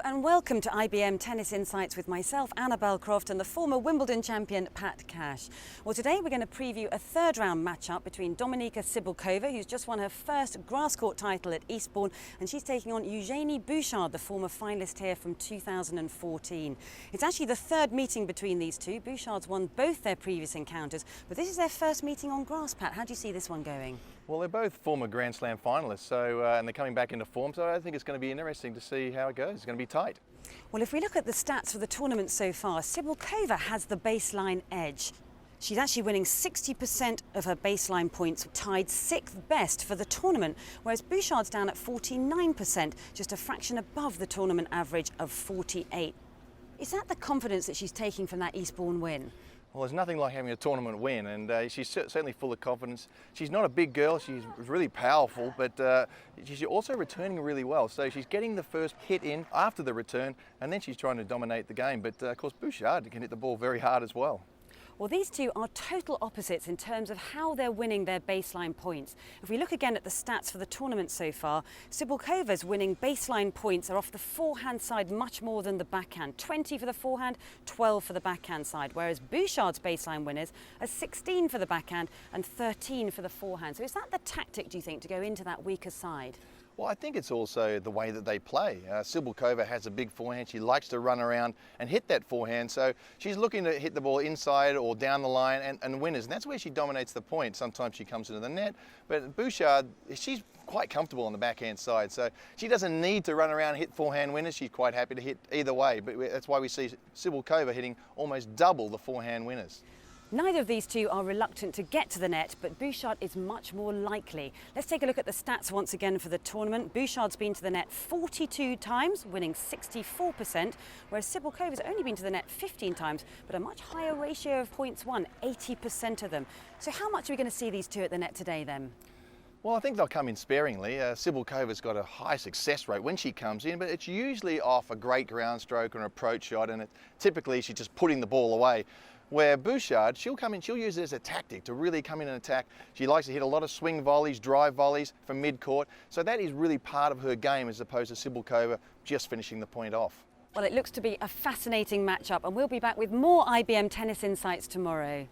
and welcome to IBM Tennis Insights with myself, Annabelle Croft, and the former Wimbledon champion, Pat Cash. Well, today we're going to preview a third-round matchup between Dominika Cibulkova, who's just won her first grass court title at Eastbourne, and she's taking on Bouchard, the former finalist here from 2014. It's actually the third meeting between these two. Bouchard's won both their previous encounters, but this is their first meeting on grass, Pat. How do you see this one going? Well, they're both former Grand Slam finalists, and they're coming back into form, so I think it's going to be interesting to see how it goes. It's going to be tight. Well, if we look at the stats for the tournament so far, Cibulkova has the baseline edge. She's actually winning 60% of her baseline points, tied sixth best for the tournament, whereas Bouchard's down at 49%, just a fraction above the tournament average of 48. Is that the confidence that she's taking from that Eastbourne win? Well, there's nothing like having a tournament win, and she's certainly full of confidence. She's not a big girl, she's really powerful, but she's also returning really well. So she's getting the first hit in after the return, and then she's trying to dominate the game. But of course, Bouchard can hit the ball very hard as well. Well, these two are total opposites in terms of how they're winning their baseline points. If we look again at the stats for the tournament so far, Cibulkova's winning baseline points are off the forehand side much more than the backhand. 20 for the forehand, 12 for the backhand side, whereas Bouchard's baseline winners are 16 for the backhand and 13 for the forehand. So is that the tactic, do you think, to go into that weaker side? Well, I think it's also the way that they play. Cibulkova has a big forehand. She likes to run around and hit that forehand. So she's looking to hit the ball inside or down the line and winners. And that's where she dominates the point. Sometimes she comes into the net. But Bouchard, she's quite comfortable on the backhand side. So she doesn't need to run around and hit forehand winners. She's quite happy to hit either way. But that's why we see Cibulkova hitting almost double the forehand winners. Neither of these two are reluctant to get to the net, but Bouchard is much more likely. Let's take a look at the stats once again for the tournament. Bouchard's been to the net 42 times, winning 64%, whereas Cibulkova's only been to the net 15 times, but a much higher ratio of points won, 80% of them. So how much are we going to see these two at the net today then? Well, I think they'll come in sparingly. Cibulkova's got a high success rate when she comes in, but it's usually off a great ground stroke or an approach shot, and typically she's just putting the ball away. Where Bouchard, she'll come in, she'll use it as a tactic to really come in and attack. She likes to hit a lot of swing volleys, drive volleys from mid-court. So that is really part of her game as opposed to Cibulkova just finishing the point off. Well, it looks to be a fascinating matchup, and we'll be back with more IBM Tennis Insights tomorrow.